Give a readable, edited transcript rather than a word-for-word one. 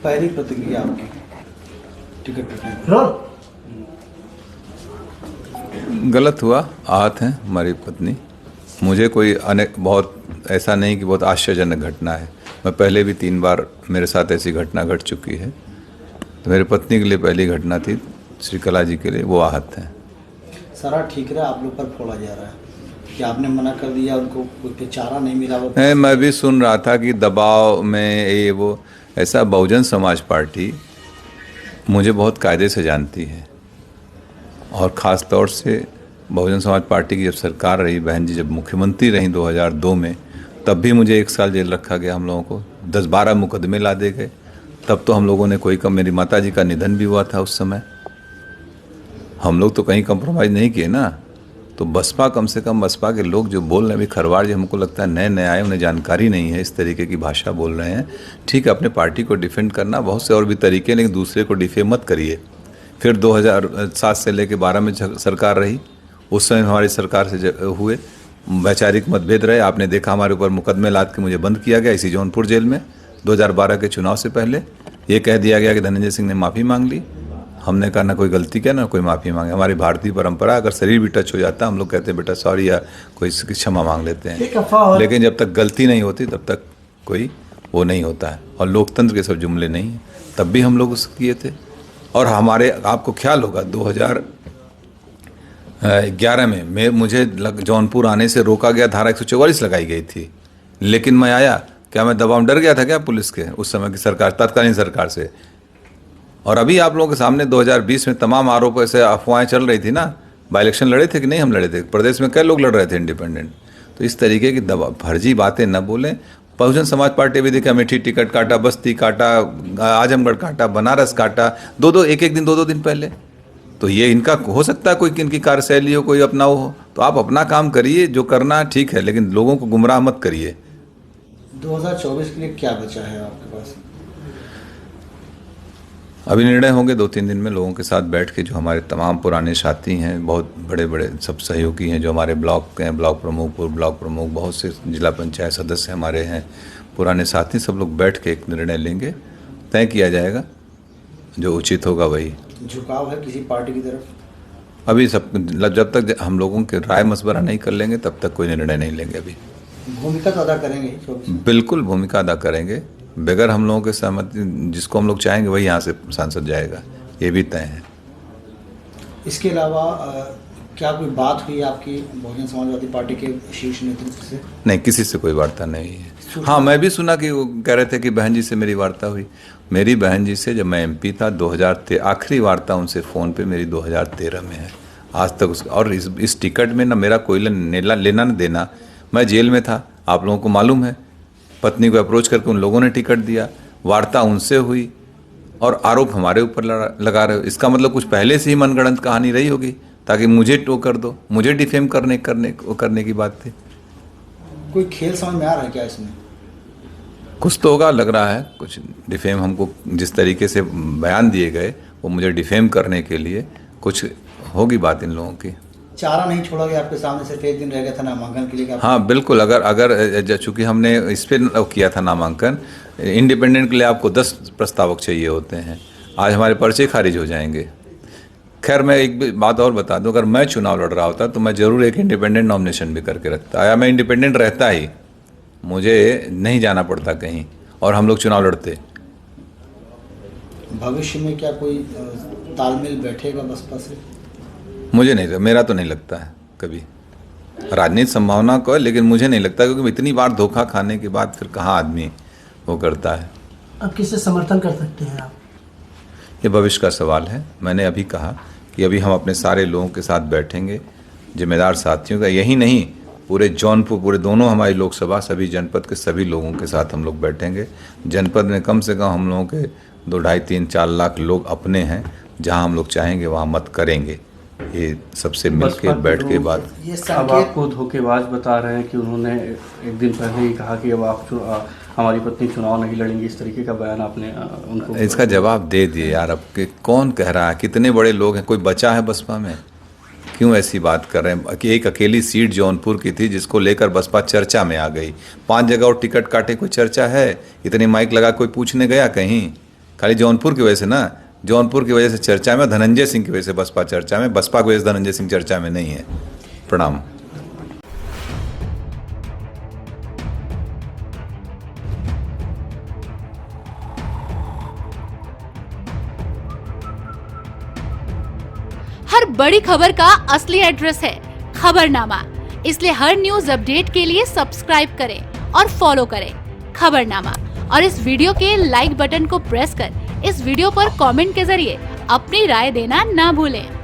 पहली प्रतिक्रिया आपकी टिकट कटने पर? गलत हुआ, आहत हैं हमारी पत्नी। मुझे कोई अनेक बहुत ऐसा नहीं कि बहुत आश्चर्यजनक घटना है। मैं पहले भी 3 बार मेरे साथ ऐसी घटना घट चुकी है। तो मेरी पत्नी के लिए पहली घटना थी, श्रीकला जी के लिए वो आहत हैं। सारा ठीक रहा, आप लोग पर फोड़ा जा रहा है कि आपने मना कर दिया, उनको कोई चारा नहीं मिला। वो मैं भी सुन रहा था कि दबाव में ये वो ऐसा। बहुजन समाज पार्टी मुझे बहुत कायदे से जानती है, और ख़ास तौर से बहुजन समाज पार्टी की जब सरकार रही, बहन जी जब मुख्यमंत्री रहीं 2002 में, तब भी मुझे 1 साल जेल रखा गया। हम लोगों को 10-12 मुकदमे ला दे गए। तब तो हम लोगों ने कोई कम, मेरी माता जी का निधन भी हुआ था उस समय। हम लोग तो कहीं कंप्रोमाइज़ नहीं किए ना। तो बसपा, कम से कम बसपा के लोग जो बोल रहे हैं, अभी खरवाड़ जी हमको लगता है नए नए आए, उन्हें जानकारी नहीं है, इस तरीके की भाषा बोल रहे हैं। ठीक है, अपने पार्टी को डिफेंड करना बहुत से और भी तरीके, लेकिन दूसरे को डिफेम मत करिए। फिर 2007 से लेकर 12 में सरकार रही, उस समय हमारी सरकार से हुए वैचारिक मतभेद रहे। आपने देखा हमारे ऊपर मुकदमे लाद के मुझे बंद किया गया इसी जौनपुर जेल में 2012 के चुनाव से पहले। ये कह दिया गया कि धनंजय सिंह ने माफ़ी मांग ली। हमने कहा ना कोई गलती किया ना कोई माफ़ी मांगे। हमारी भारतीय परंपरा, अगर शरीर भी टच हो जाता है हम लोग कहते हैं बेटा सॉरी, या कोई क्षमा मांग लेते हैं। लेकिन जब तक गलती नहीं होती तब तक कोई वो नहीं होता है। और लोकतंत्र के सब जुमले नहीं हैं। तब भी हम लोग उसको किए थे। और हमारे, आपको ख्याल होगा 2011 में मुझे जौनपुर आने से रोका गया, धारा 144 लगाई गई थी। लेकिन मैं आया, क्या मैं दबाव डर गया था क्या पुलिस के उस समय की सरकार, तत्कालीन सरकार से? और अभी आप लोगों के सामने 2020 में तमाम आरोप, ऐसे अफवाहें चल रही थी ना। बाई इलेक्शन लड़े थे कि नहीं? हम लड़े थे। प्रदेश में कई लोग लड़ रहे थे इंडिपेंडेंट। तो इस तरीके की फर्जी बातें न बोलें। बहुजन समाज पार्टी भी देखा, अमेठी टिकट काटा, बस्ती काटा, आजमगढ़ काटा, बनारस काटा, एक दिन 2 दिन पहले। तो ये इनका हो सकता है कोई इनकी कार्यशैली हो, कोई अपनाओ हो। तो आप अपना काम करिए, जो करना ठीक है, लेकिन लोगों को गुमराह मत करिए। 2024 के लिए क्या बचा है आपके पास? अभी निर्णय होंगे 2-3 दिन में लोगों के साथ बैठ के। जो हमारे तमाम पुराने साथी हैं, बहुत बड़े बड़े सब सहयोगी हैं, जो हमारे ब्लॉक के हैं, ब्लॉक प्रमुख, पूर्व ब्लॉक प्रमुख, बहुत से जिला पंचायत सदस्य हमारे हैं, पुराने साथी, सब लोग बैठ के एक निर्णय लेंगे। तय किया जाएगा, जो उचित होगा वही। झुकाव है किसी पार्टी की तरफ? अभी सब, जब तक हम लोगों के राय मशवरा नहीं कर लेंगे तब तक कोई निर्णय नहीं लेंगे। अभी भूमिका तो अदा करेंगे? बिल्कुल भूमिका अदा करेंगे। बगैर हम लोगों के सहमति, जिसको हम लोग चाहेंगे वही यहाँ से सांसद जाएगा, ये भी तय है। इसके अलावा क्या कोई बात हुई आपकी बहुजन समाजवादी पार्टी के शीर्ष नेतृत्व से? नहीं, किसी से कोई वार्ता नहीं है। हाँ, मैं भी सुना कि वो कह रहे थे कि बहन जी से मेरी वार्ता हुई। मेरी बहन जी से जब मैं MP था 2013, आखिरी वार्ता उनसे फ़ोन पे मेरी 2013 में है। आज तक और इस टिकट में ना मेरा कोई लेना न देना। मैं जेल में था, आप लोगों को मालूम है। पत्नी को अप्रोच करके उन लोगों ने टिकट दिया, वार्ता उनसे हुई, और आरोप हमारे ऊपर लगा रहे हो। इसका मतलब कुछ पहले से ही मनगढ़ंत कहानी रही होगी, ताकि मुझे टो कर दो, मुझे डिफेम करने की बात थी। कोई खेल समझ में आ रहा है क्या इसमें? कुछ तो होगा, लग रहा है कुछ डिफेम। हमको जिस तरीके से बयान दिए गए वो मुझे डिफेम करने के लिए, कुछ होगी बात इन लोगों की। चारा नहीं छोड़ा गया आपके सामने, सिर्फ 1 दिन रह गया था नामांकन के लिए? हाँ बिल्कुल। अगर चूँकि हमने इस पर किया था नामांकन, इंडिपेंडेंट के लिए आपको 10 प्रस्तावक चाहिए होते हैं। आज हमारे पर्चे खारिज हो जाएंगे। खैर, मैं एक बात और बता दूं, अगर मैं चुनाव लड़ रहा होता तो मैं ज़रूर एक इंडिपेंडेंट नॉमिनेशन भी करके रखता, या मैं इंडिपेंडेंट रहता ही, मुझे नहीं जाना पड़ता कहीं, और हम लोग चुनाव लड़ते। भविष्य में क्या कोई तालमेल बैठेगा बसपा से? मुझे नहीं, मेरा तो नहीं लगता है कभी। राजनीतिक संभावना को है, लेकिन मुझे नहीं लगता, क्योंकि इतनी बार धोखा खाने के बाद फिर कहाँ आदमी वो करता है। अब किससे समर्थन कर सकते हैं आप? ये भविष्य का सवाल है। मैंने अभी कहा कि अभी हम अपने सारे लोगों के साथ बैठेंगे, जिम्मेदार साथियों का, यही नहीं पूरे जौनपुर, पूरे दोनों हमारी लोकसभा, सभी जनपद के सभी लोगों के साथ हम लोग बैठेंगे। जनपद में कम से कम हम लोगों के 2, 2.5, 3, 4 लाख लोग अपने हैं। जहां हम लोग चाहेंगे वहां मत करेंगे। ये सबसे मिलकर बैठ के बात। अब आपको धोखेबाज बता रहे हैं कि उन्होंने एक दिन पहले ही कहा कि अब आप हमारी पत्नी चुनाव नहीं लड़ेंगी, इस तरीके का बयान आपने उनको? इसका जवाब दे दिए यार। अब के कौन कह रहा है? कितने बड़े लोग हैं, कोई बचा है बसपा में? क्यों ऐसी बात कर रहे हैं कि एक अकेली सीट जौनपुर की थी जिसको लेकर बसपा चर्चा में आ गई। 5 जगह और टिकट काटे, कोई चर्चा है? इतने माइक लगा कोई पूछने गया कहीं? खाली जौनपुर की वजह से ना, जौनपुर की वजह से चर्चा में, धनंजय सिंह की वजह से बसपा चर्चा में, बसपा की वजह से धनंजय सिंह चर्चा में नहीं है। प्रणाम। हर बड़ी खबर का असली एड्रेस है खबरनामा, इसलिए हर न्यूज अपडेट के लिए सब्सक्राइब करें और फॉलो करें खबरनामा। और इस वीडियो के लाइक बटन को प्रेस कर इस वीडियो पर कमेंट के जरिए अपनी राय देना ना भूलें।